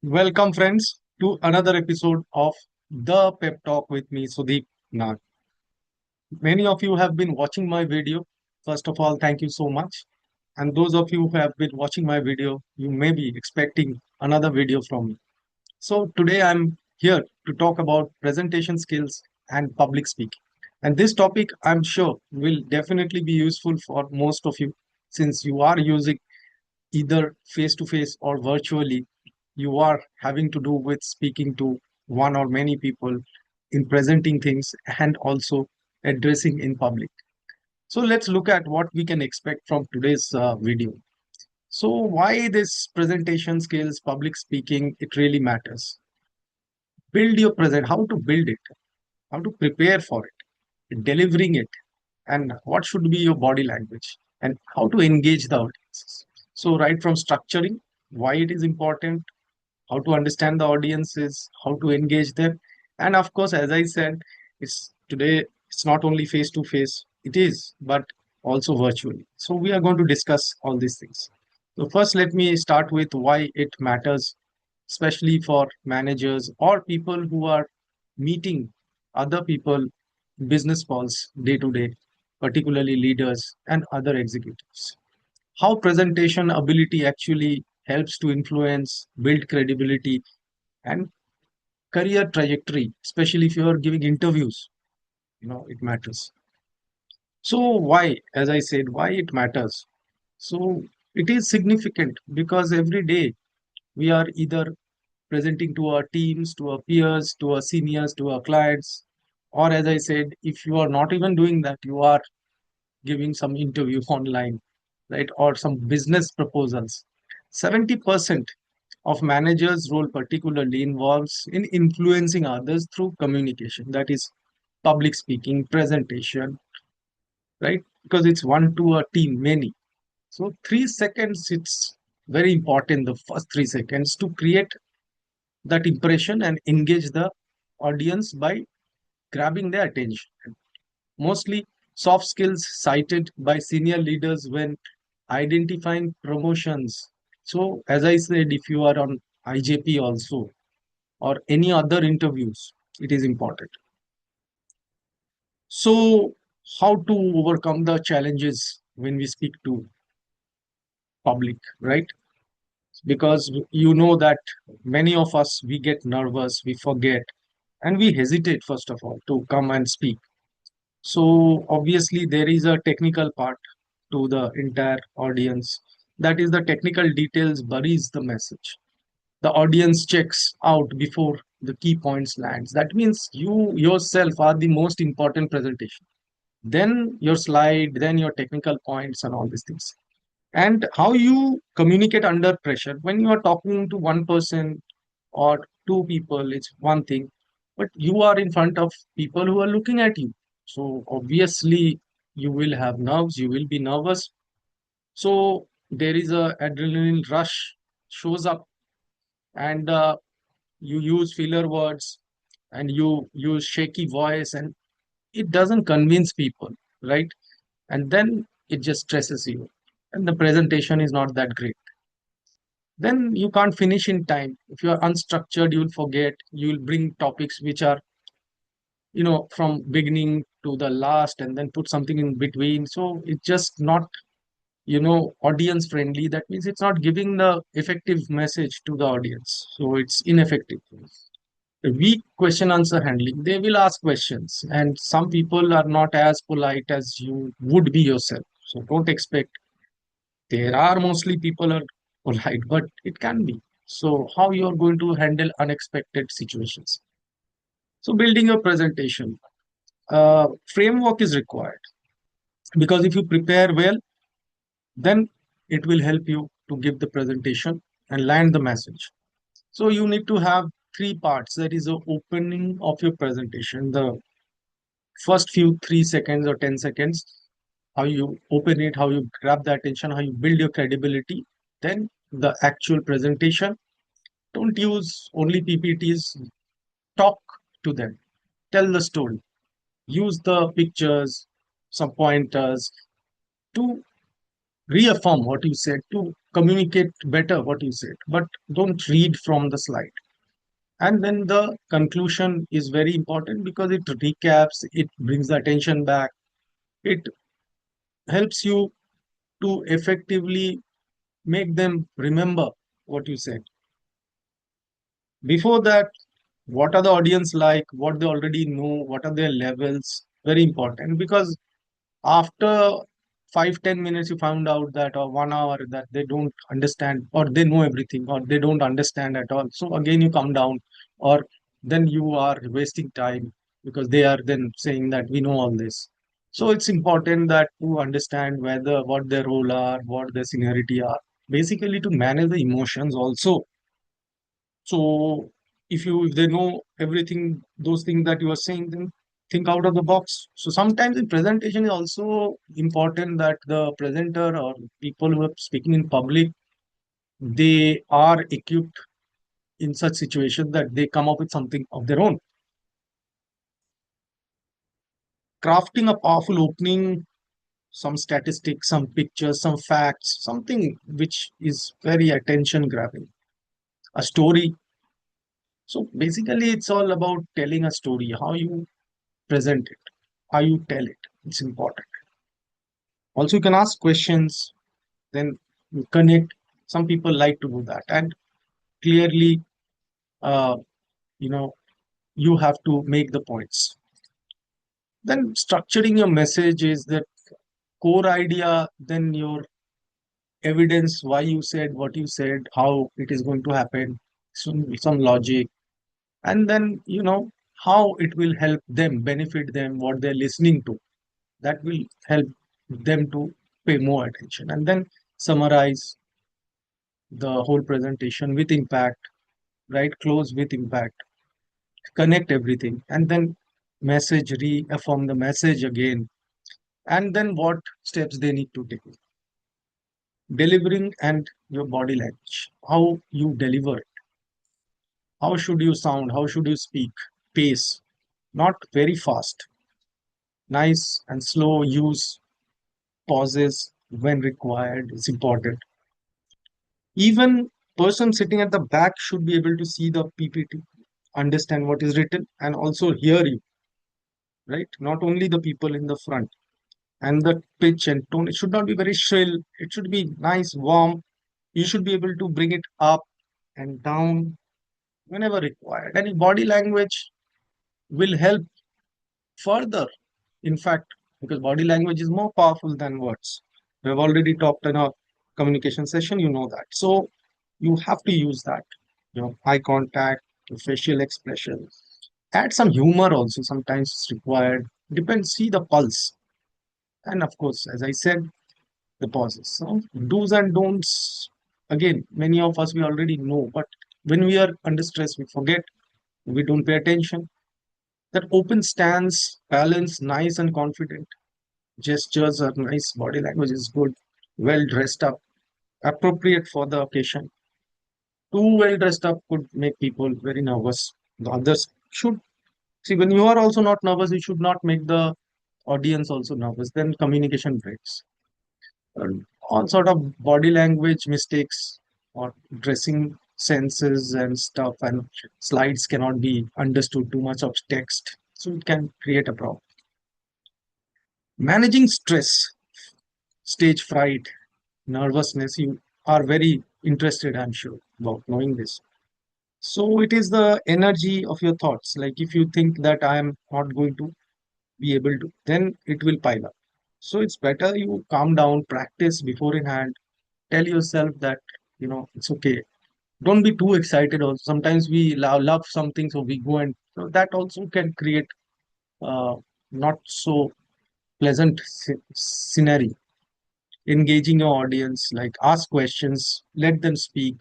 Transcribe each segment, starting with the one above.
Welcome, friends, to another episode of The Pep Talk with me, Sudeep Nag. Many of you have been watching my video. First of all, thank you so much. And those of you who have been watching my video, you may be expecting another video from me. So, today I'm here to talk about presentation skills and public speaking. And this topic, I'm sure, will definitely be useful for most of you since you are using either face to face or virtually, you are having to do with speaking to one or many people in presenting things and also addressing in public. So let's look at what we can expect from today's video. So why this presentation skills, public speaking, it really matters. Build your present, how to build it, how to prepare for it, delivering it, and what should be your body language and how to engage the audiences. So right from structuring, why it is important, how to understand the audiences, how to engage them. And of course, as I said, it's today, it's not only face to face, it is, but also virtually. So we are going to discuss all these things. So first, let me start with why it matters, especially for managers or people who are meeting other people, business calls day to day, particularly leaders and other executives. How presentation ability actually helps to influence, build credibility, and career trajectory, especially if you are giving interviews, it matters. So, why, as I said, why it matters? So, it is significant because every day we are either presenting to our teams, to our peers, to our seniors, to our clients, or as I said, if you are not even doing that, you are giving some interview online, right, or some business proposals. 70% of managers' role particularly involves in influencing others through communication, that is public speaking, presentation, right? Because it's one to a team, many. So 3 seconds, it's very important, the first 3 seconds, to create that impression and engage the audience by grabbing their attention. Mostly soft skills cited by senior leaders when identifying promotions. So, as I said, if you are on IJP also or any other interviews, it is important. So, how to overcome the challenges when we speak to public, right? Because you know that many of us, we get nervous, we forget, and we hesitate, first of all, to come and speak. So obviously there is a technical part to the entire audience. That is the technical details buries the message. The audience checks out before the key points lands. That means you yourself are the most important presentation. Then your slide, then your technical points and all these things. And how you communicate under pressure. When you are talking to one person or two people, it's one thing, but you are in front of people who are looking at you. So obviously you will have nerves, you will be nervous. So there is a adrenaline rush shows up, and you use filler words and you use shaky voice, and it doesn't convince people, right? And then it just stresses you, and the presentation is not that great. Then you can't finish in time. If you are unstructured, you will forget, you will bring topics which are, from beginning to the last and then put something in between. So it's just not, audience friendly. That means it's not giving the effective message to the audience, so it's ineffective. A weak question answer handling, they will ask questions, and some people are not as polite as you would be yourself, so don't expect. There are mostly people are polite, but it can be. So how you're going to handle unexpected situations? So building your presentation framework is required, because if you prepare well, then it will help you to give the presentation and land the message. So you need to have three parts. That is the opening of your presentation, the first few 3 seconds or 10 seconds, how you open it, how you grab the attention, how you build your credibility. Then the actual presentation. Don't use only PPTs. Talk to them. Tell the story. Use the pictures, some pointers to reaffirm what you said, to communicate better what you said, but don't read from the slide. And then the conclusion is very important because it recaps, it brings the attention back, it helps you to effectively make them remember what you said. Before that, what are the audience like, what they already know, what are their levels, very important, because after 5-10 minutes you found out that, or 1 hour, that they don't understand or they know everything or they don't understand at all, so again you come down, or then you are wasting time because they are then saying that we know all this. So it's important that to understand whether what their role are, what their seniority are, basically to manage the emotions also. So if they know everything, those things that you are saying, then think out of the box. So sometimes in presentation is also important that the presenter or people who are speaking in public, they are equipped in such situations that they come up with something of their own. Crafting a powerful opening, some statistics, some pictures, some facts, something which is very attention grabbing, a story. So basically, it's all about telling a story, how you present it, how you tell it. It's important. Also, you can ask questions, then you connect. Some people like to do that. And clearly, uh, you know, you have to make the points. Then structuring your message is the core idea, then your evidence, why you said what you said, how it is going to happen, some logic, and then, how it will help them, benefit them, what they're listening to. That will help them to pay more attention, and then summarize the whole presentation with impact, right? Close with impact, connect everything, and then message, reaffirm the message again, and then what steps they need to take. Delivering and your body language, how you deliver it, how should you sound, how should you speak, pace, not very fast, nice and slow, use pauses when required, it's important. Even person sitting at the back should be able to see the PPT, understand what is written, and also hear you, right? Not only the people in the front. And the pitch and tone, it should not be very shrill. It should be nice, warm. You should be able to bring it up and down whenever required. And body language will help further. In fact, because body language is more powerful than words. We have already talked in our communication session, you know that. So you have to use that, eye contact, facial expression. Add some humor also, sometimes it's required. Depends, see the pulse. And of course, as I said, the pauses. So do's and don'ts, again, many of us we already know, but when we are under stress, we forget, we don't pay attention. That open stance, balance, nice and confident. Gestures are nice, body language is good, well dressed up, appropriate for the occasion. Too well dressed up could make people very nervous. The others should see, when you are also not nervous, you should not make the audience also nervous. Then communication breaks. All sort of body language mistakes or dressing senses and stuff, and slides cannot be understood too much of text, so it can create a problem. Managing stress, stage fright, nervousness, you are very interested, I'm sure, about knowing this. So it is the energy of your thoughts. Like if you think that I am not going to be able to, then it will pile up. So it's better you calm down, practice before in hand, tell yourself that, it's okay. Don't be too excited also. Sometimes we love something, so we go, and so that also can create uh, not so pleasant scenario. Engaging your audience, like ask questions, let them speak.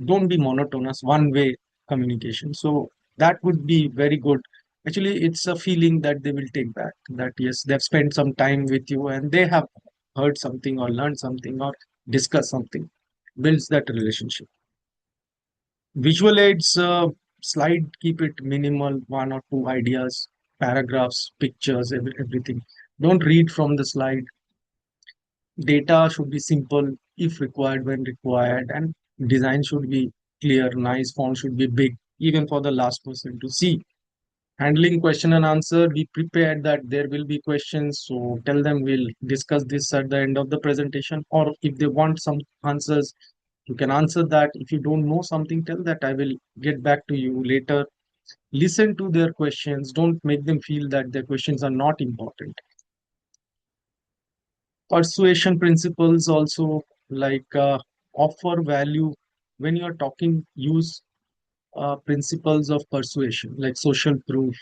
Don't be monotonous, one way communication. So that would be very good. Actually, it's a feeling that they will take back, that yes, they've spent some time with you and they have heard something or learned something or discussed something. Builds that relationship. Visual aids, slide, keep it minimal, one or two ideas, paragraphs, pictures, everything. Don't read from the slide. Data should be simple if required, when required, and design should be clear. Nice font should be big, even for the last person to see. Handling question and answer, be prepared that there will be questions. So tell them we'll discuss this at the end of the presentation. Or if they want some answers, you can answer that. If you don't know something, tell that I will get back to you later. Listen to their questions. Don't make them feel that their questions are not important. Persuasion principles also, like offer value. When you're talking, use principles of persuasion like social proof,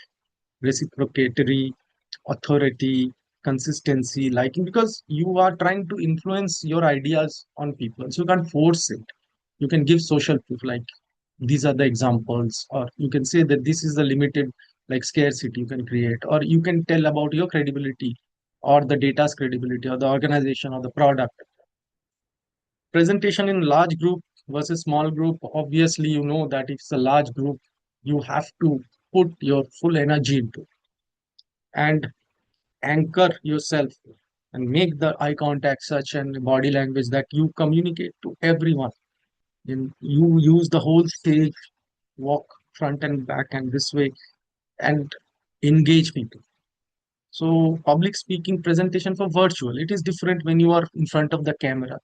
reciprocatory, authority, consistency, liking, because you are trying to influence your ideas on people, so you can't force it. You can give social proof, like these are the examples, or you can say that this is the limited, like scarcity you can create, or you can tell about your credibility, or the data's credibility, or the organization, or the product. Presentation in large group versus small group, obviously you know that if it's a large group, you have to put your full energy into, and anchor yourself, and make the eye contact such and body language that you communicate to everyone. And you use the whole stage, walk front and back and this way, and engage people. So public speaking presentation for virtual, it is different when you are in front of the camera.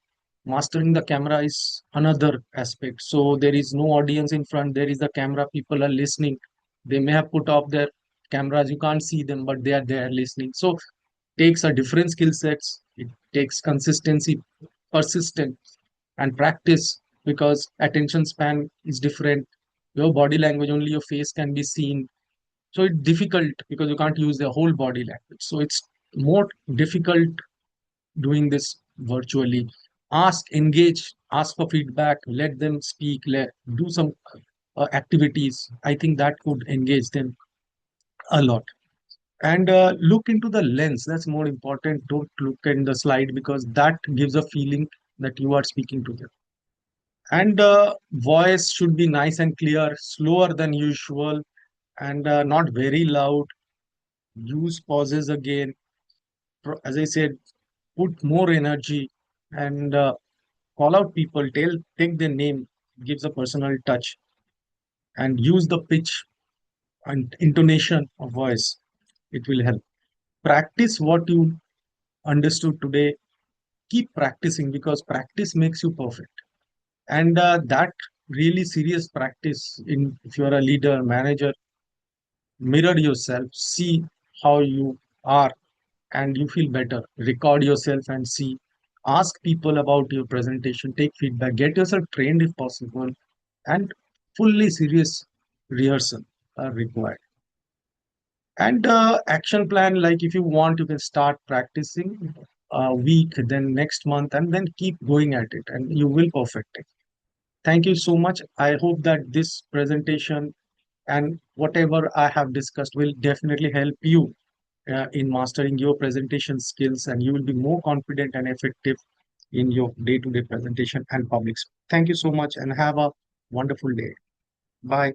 Mastering the camera is another aspect. So there is no audience in front, there is the camera, people are listening. They may have put off their cameras, you can't see them, but they are there listening. So takes a different skill sets. It takes consistency, persistence, and practice, because attention span is different. Your body language, only your face can be seen. So it's difficult because you can't use the whole body language. So it's more difficult doing this virtually. Ask, engage, ask for feedback, let them speak, do some activities. I think that could engage them a lot. And look into the lens. That's more important. Don't look in the slide, because that gives a feeling that you are speaking to them. And voice should be nice and clear, slower than usual, and not very loud. Use pauses again. As I said, put more energy, and call out people. Take their name, gives a personal touch, and use the pitch and intonation of voice. It will help. Practice what you understood today. Keep practicing, because practice makes you perfect. And that really serious practice, in if you're a leader, manager, mirror yourself, see how you are, and you feel better. Record yourself and see. Ask people about your presentation, take feedback, get yourself trained if possible, and fully serious rehearsal are required. And action plan, like if you want, you can start practicing a week, then next month, and then keep going at it, and you will perfect it. Thank you so much. I hope that this presentation and whatever I have discussed will definitely help you in mastering your presentation skills, and you will be more confident and effective in your day-to-day presentation and public speaking. Thank you so much, and have a wonderful day. Bye.